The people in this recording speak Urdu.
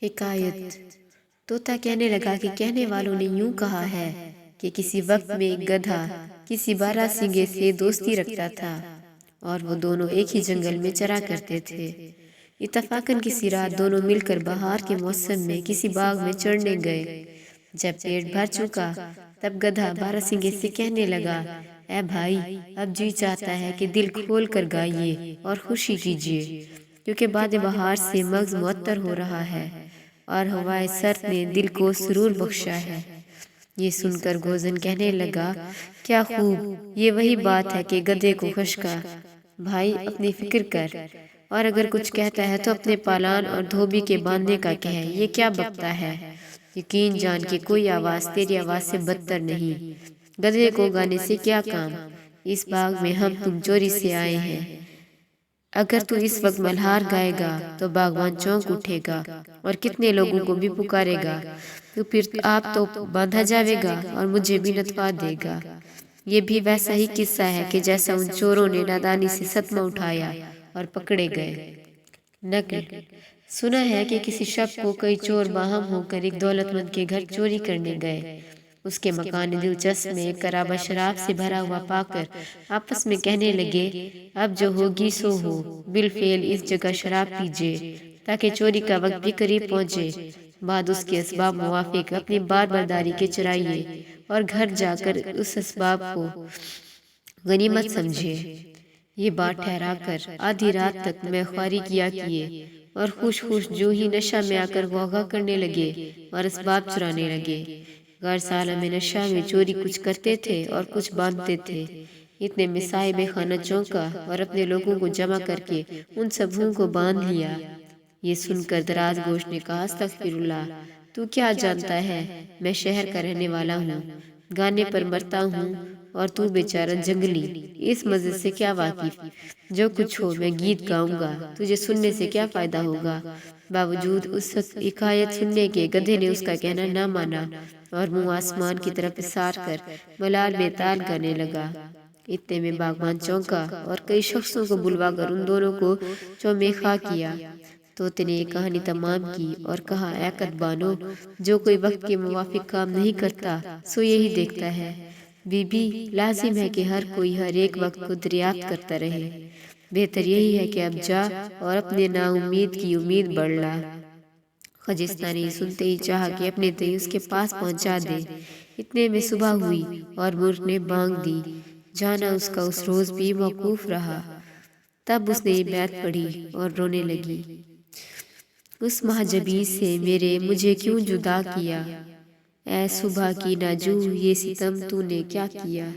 حکایت۔ طوطا کہنے لگا کہ کہنے والوں نے یوں کہا ہے کہ کسی وقت میں ایک گدھا کسی بارہ سنگے سے دوستی رکھتا تھا اور وہ دونوں ایک ہی جنگل میں چرا کرتے تھے۔ اتفاقاً کسی رات دونوں مل کر بہار کے موسم میں کسی باغ میں چرنے گئے۔ جب پیٹ بھر چکا تب گدھا بارہ سنگے سے کہنے لگا، اے بھائی، اب جی چاہتا ہے کہ دل کھول کر گائیے اور خوشی کیجیے، کیونکہ باد بہار سے مغز معطر ہو رہا ہے اور ہوائے سرد نے دل کو سرور بخشا ہے۔ یہ سن کر گوزن کہنے لگا، کیا خوب، یہ وہی بات ہے کہ گدھے کو خشکا۔ بھائی، اپنی فکر کر، اور اگر کچھ کہتا ہے تو اپنے پالان اور دھوبی کے باندھنے کا کہے، یہ کیا بکتا ہے؟ یقین جان کہ کوئی آواز تیری آواز سے بدتر نہیں۔ گدھے کو گانے سے کیا کام؟ اس باغ میں ہم تم چوری سے آئے ہیں۔ اگر تو اس وقت ملہار گائے گا تو باغبان چونک اٹھے گا اور کتنے لوگوں کو بھی پکارے گا، تو پھر آپ تو باندھا جاوے گا اور مجھے بھی نتوا دے گا۔ یہ بھی ویسا ہی قصہ ہے کہ جیسا ان چوروں نے نادانی سے ستمہ اٹھایا اور پکڑے گئے۔ نقل: سنا ہے کہ کسی شب کو کئی چور باہم ہو کر ایک دولت مند کے گھر چوری کرنے گئے۔ اس کے مکان دلچسپ میں ایک خرابہ شراب سے بھرا ہوا پا کر آپس میں کہنے لگے، اب جو ہوگی سو ہو، بالفعل اس جگہ شراب پیجیے تاکہ چوری کا وقت بھی قریب پہنچے، بعد اس کے اسباب موافق اپنی بار برداری کے چرائیے اور گھر جا کر اس اسباب کو غنیمت سمجھیے۔ یہ بات ٹھہرا کر آدھی رات تک میں خواری کیا کیے اور خوش خوش جو ہی نشہ میں آ کر غوغا کرنے لگے اور اسباب چرانے لگے۔ غیر سالہ میں نشہ میں چوری کچھ کرتے تھے اور کچھ باندھتے تھے۔ اتنے میں صاحب خانہ چونکا اور اپنے لوگوں کو جمع کر کے ان سبھوں کو باندھ لیا۔ یہ سن کر دراز گوش نے کہا، استغفر اللہ، تو کیا جانتا ہے میں شہر کا رہنے والا ہوں، گانے پر مرتا ہوں اور تو بیچارہ جنگلی، اس مزے سے کیا واقف؟ جو کچھ ہو میں گیت گاؤں گا، تجھے سننے سے کیا فائدہ ہوگا؟ باوجود اس حکایت سننے کے گدھے نے اس کا کہنا نہ مانا اور منہ آسمان کی طرف اصار کر ملال بے تال گانے لگا۔ اتنے میں باغبان چونکا اور کئی شخصوں کو بلوا کر ان دونوں کو چومیخا کیا۔ طوطے نے یہ کہانی تمام کی اور کہا، اے کدبانو، جو کوئی وقت کے موافق کام نہیں کرتا سو یہی دیکھتا ہے۔ بی بی، لازم ہے کہ ہر کوئی ہر ایک وقت کو دریافت کرتا رہے۔ بہتر یہی ہے کہ اب جا اور اپنے نا امید کی امید بڑھ لا۔ خجستہ نے سنتے ہی چاہا کہ اپنے تئیں اس کے پاس پہنچا دے۔ اتنے میں صبح ہوئی اور مرغ نے بانگ دی۔ جانا اس کا اس روز بھی موقوف رہا۔ تب اس نے یہ بیت پڑھی اور رونے لگی، اس مہجبی سے میرے مجھے کیوں جدا کیا، اے صبح کی ناجو یہ ستم تو نے کیا کیا۔